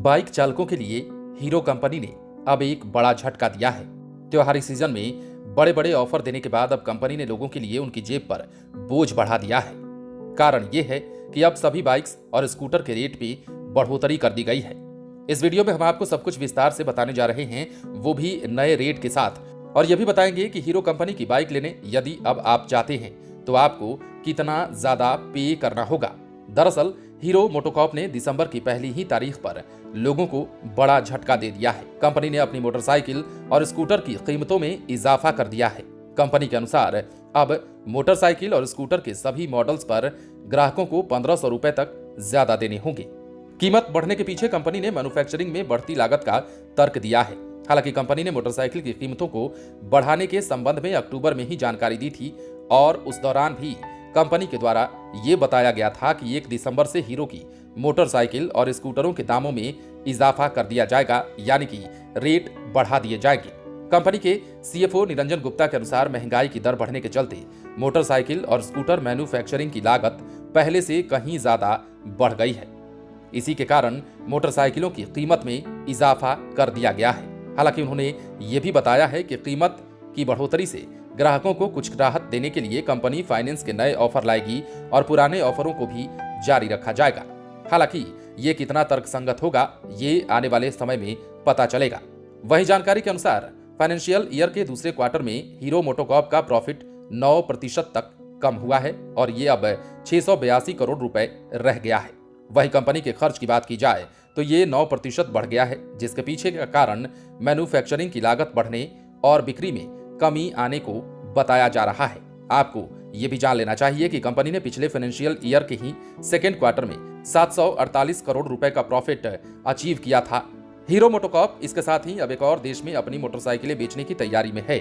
Bike चालकों के लिए हीरो कंपनी ने अब एक बड़ा झटका दिया है। त्योहारी सीजन में बड़े बड़े ऑफर देने के बाद अब कंपनी ने लोगों के लिए उनकी जेब पर बोझ बढ़ा दिया है। कारण यह है कि अब सभी बाइक्स और स्कूटर के रेट पे बढ़ोतरी कर दी गई है। इस वीडियो में हम आपको सब कुछ विस्तार से बताने जा रहे हैं, वो भी नए रेट के साथ, और यह भी बताएंगे कि हीरो कंपनी की बाइक लेने यदि अब आप चाहते हैं तो आपको कितना ज्यादा पे करना होगा। दरअसल हीरो मोटोकॉर्प ने दिसंबर की पहली ही तारीख पर लोगों को बड़ा झटका दे दिया है। कंपनी ने अपनी मोटरसाइकिल और स्कूटर की कीमतों में इजाफा कर दिया है। कंपनी के अनुसार अब मोटरसाइकिल और स्कूटर के सभी मॉडल्स पर ग्राहकों को 1500 रुपए तक ज्यादा देने होंगे। कीमत बढ़ने के पीछे कंपनी ने मैन्युफैक्चरिंग में बढ़ती लागत का तर्क दिया है। हालांकि कंपनी ने मोटरसाइकिल की कीमतों को बढ़ाने के संबंध में अक्टूबर में ही जानकारी दी थी और उस दौरान भी कंपनी के द्वारा ये बताया गया था कि 1 दिसंबर से हीरो की मोटरसाइकिल और स्कूटरों के दामों में इजाफा कर दिया जाएगा, यानी कि रेट बढ़ा दिए जाएंगे। कंपनी के सीएफओ निरंजन गुप्ता के अनुसार महंगाई की दर बढ़ने के चलते मोटरसाइकिल और स्कूटर मैन्युफैक्चरिंग की लागत पहले से कहीं ज्यादा बढ़ गई है। इसी के कारण मोटरसाइकिलों की कीमत में इजाफा कर दिया गया है। हालांकि उन्होंने ये भी बताया है कि कीमत की बढ़ोतरी से ग्राहकों को कुछ राहत देने के लिए कंपनी फाइनेंस के नए ऑफर लाएगी और पुराने ऑफरों को भी जारी रखा जाएगा। हालांकि ये कितना तर्कसंगत होगा, ये आने वाले समय में पता चलेगा। वही जानकारी के अनुसार फाइनेंशियल ईयर के दूसरे क्वार्टर में हीरो मोटोकॉर्प का प्रॉफिट 9% तक कम हुआ है और ये अब 682 करोड़ रुपए रह गया है। वही कंपनी के खर्च की बात की जाए तो ये 9% बढ़ गया है, जिसके पीछे का कारण मैन्युफैक्चरिंग की लागत बढ़ने और बिक्री में कमी आने को बताया जा रहा है। आपको ये भी जान लेना चाहिए कि कंपनी ने पिछले फाइनेंशियल ईयर के ही सेकेंड क्वार्टर में 748 करोड़ रुपए का प्रॉफिट अचीव किया था। हीरो मोटोकॉर्प इसके साथ ही अब एक और देश में अपनी मोटरसाइकिलें बेचने की तैयारी में है।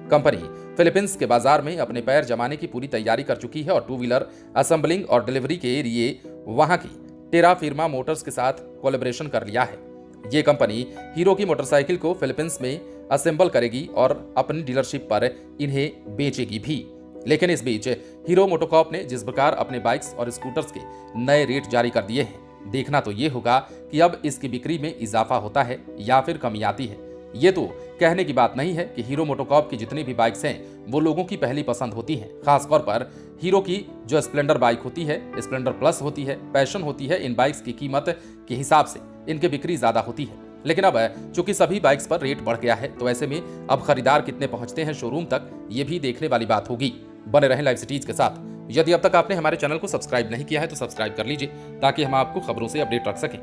कंपनी फिलीपींस के बाजार में अपने पैर जमाने की पूरी तैयारी कर चुकी है और टू व्हीलर असेंबलिंग और डिलीवरी के लिए वहां की टेरा फीर्मा मोटर्स के साथ कोलैबोरेशन कर लिया है। ये कंपनी हीरो की मोटरसाइकिल को फिलीपींस में असेंबल करेगी और अपनी डीलरशिप पर इन्हें बेचेगी भी। लेकिन इस बीच हीरो मोटोकॉर्प ने जिस प्रकार अपने बाइक्स और स्कूटर्स के नए रेट जारी कर दिए हैं, देखना तो ये होगा कि अब इसकी बिक्री में इजाफा होता है या फिर कमी आती है। ये तो कहने की बात नहीं है कि हीरो मोटोकॉर्प की जितनी भी बाइक्स हैं वो लोगों की पहली पसंद होती हैं। खासतौर पर हीरो की जो स्प्लेंडर बाइक होती है, स्प्लेंडर प्लस होती है, पैशन होती है, इन बाइक्स की कीमत के हिसाब से इनकी बिक्री ज्यादा होती है। लेकिन अब चूंकि सभी बाइक्स पर रेट बढ़ गया है तो ऐसे में अब खरीदार कितने पहुंचते हैं शोरूम तक, ये भी देखने वाली बात होगी। बने रहें लाइव सिटीज के साथ। यदि अब तक आपने हमारे चैनल को सब्सक्राइब नहीं किया है तो सब्सक्राइब कर लीजिए ताकि हम आपको खबरों से अपडेट रख सकें।